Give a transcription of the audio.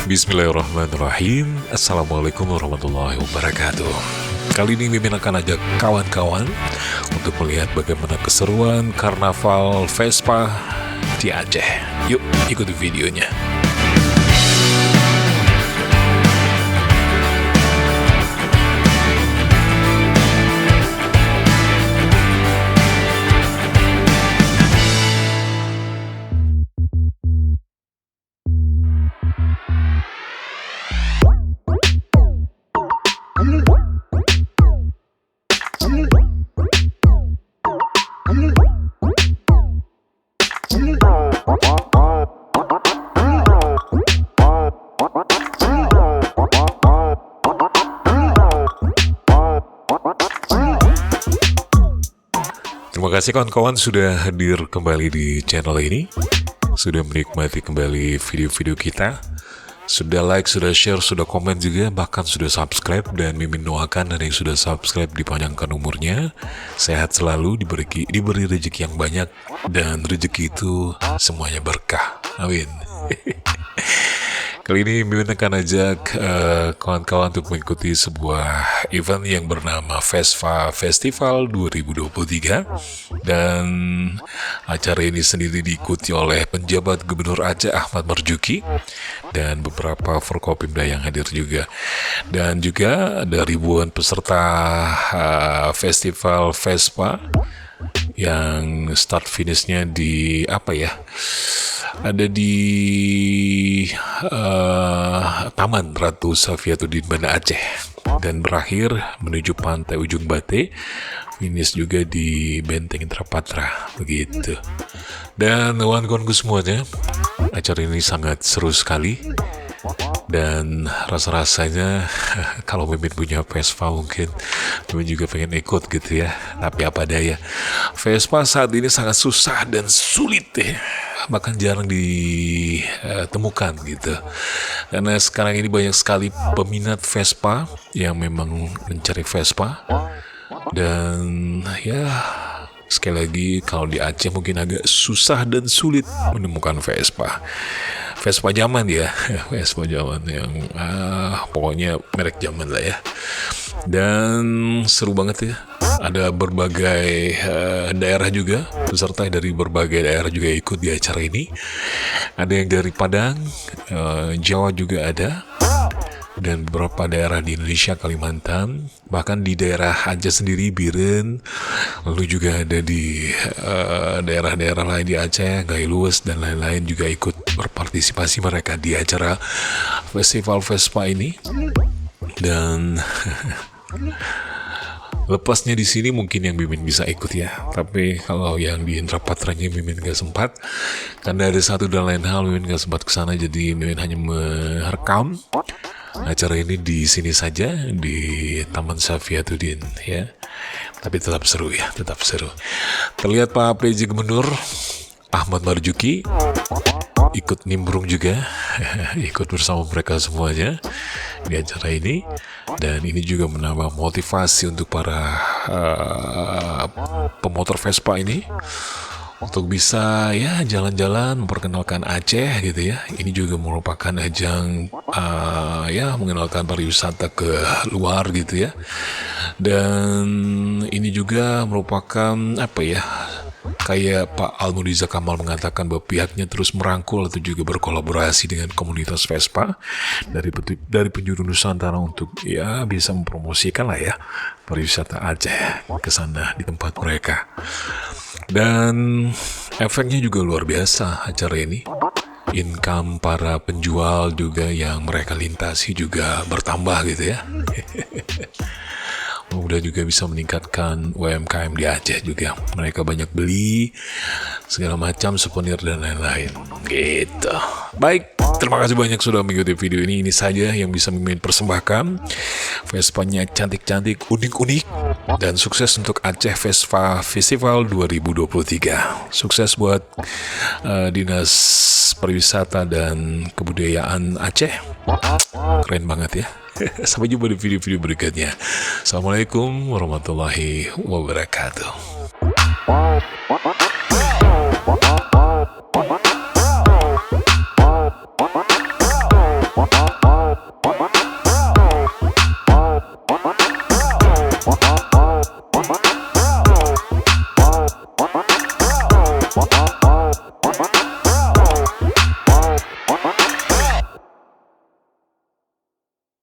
Bismillahirrahmanirrahim. Assalamualaikum warahmatullahi wabarakatuh. Kali ini Mimin akan ajak kawan-kawan untuk melihat bagaimana keseruan Karnaval Vespa di Aceh. Yuk ikuti videonya. Terima kasih kawan-kawan sudah hadir kembali di channel ini, sudah menikmati kembali video-video kita, sudah like, sudah share, sudah komen juga, bahkan sudah subscribe. Dan Mimin doakan ada yang sudah subscribe dipanjangkan umurnya, sehat selalu, diberi rezeki yang banyak, dan rezeki itu semuanya berkah. Amin. Kali ini Mimin akan ajak kawan-kawan untuk mengikuti sebuah event yang bernama Vespa Festival 2023. Dan acara ini sendiri diikuti oleh penjabat Gubernur Aceh Ahmad Marzuki dan beberapa Forkopimda yang hadir juga. Dan juga ada ribuan peserta Festival Vespa yang start finishnya di ada di Taman Ratu Safiatuddin Banda Aceh dan berakhir menuju pantai Ujung Bate, finish juga di Benteng Indrapatra begitu. Dan kawan-kawanku semuanya, acara ini sangat seru sekali. Dan rasa-rasanya kalau Mimin punya Vespa mungkin Mimin juga pengen ikut gitu ya. Tapi apa daya, Vespa saat ini sangat susah dan sulit ya, bahkan jarang ditemukan gitu. Karena sekarang ini banyak sekali peminat Vespa yang memang mencari Vespa. Dan ya sekali lagi, kalau di Aceh mungkin agak susah dan sulit menemukan Vespa zaman ya, Vespa zaman yang pokoknya merek zaman lah ya. Dan seru banget ya, ada berbagai daerah juga, peserta dari berbagai daerah juga ikut di acara ini. Ada yang dari Padang, Jawa juga ada, dan beberapa daerah di Indonesia, Kalimantan, bahkan di daerah Aceh sendiri, Biren, lalu juga ada di daerah-daerah lain di Aceh, Gailues dan lain-lain juga ikut berpartisipasi mereka di acara Festival Vespa ini. Dan lepasnya di sini mungkin yang Mimin bisa ikut ya, tapi kalau yang di Indrapatranya Mimin gak sempat karena ada satu dan lain hal, Mimin gak sempat kesana. Jadi Mimin hanya merekam acara ini di sini saja di Taman Safiatuddin ya. Tapi tetap seru ya, tetap seru. Terlihat Pak PJ Gubernur Ahmad Marzuki ikut nimbrung juga, ikut bersama mereka semuanya di acara ini. Dan ini juga menambah motivasi untuk para pemotor Vespa ini untuk bisa ya jalan-jalan memperkenalkan Aceh gitu ya. Ini juga merupakan ajang ya mengenalkan pariwisata ke luar gitu ya. Dan ini juga merupakan kayak Pak Almuniza Kamal mengatakan bahwa pihaknya terus merangkul atau juga berkolaborasi dengan komunitas Vespa dari penjuru Nusantara untuk ya bisa mempromosikan lah ya pariwisata Aceh ke sana di tempat mereka. Dan efeknya juga luar biasa acara ini. Income para penjual juga yang mereka lintasi juga bertambah gitu ya. Mudah juga bisa meningkatkan UMKM di Aceh juga. Mereka banyak beli segala macam souvenir dan lain-lain gitu. Baik, terima kasih banyak sudah mengikuti video ini. Ini saja yang bisa Mimin persembahkan. Vespanya cantik-cantik, unik-unik, dan sukses untuk Aceh Vespa Festival 2023. Sukses buat Dinas Pariwisata dan Kebudayaan Aceh. Keren banget ya. Sampai jumpa di video-video berikutnya. Assalamualaikum warahmatullahi wabarakatuh.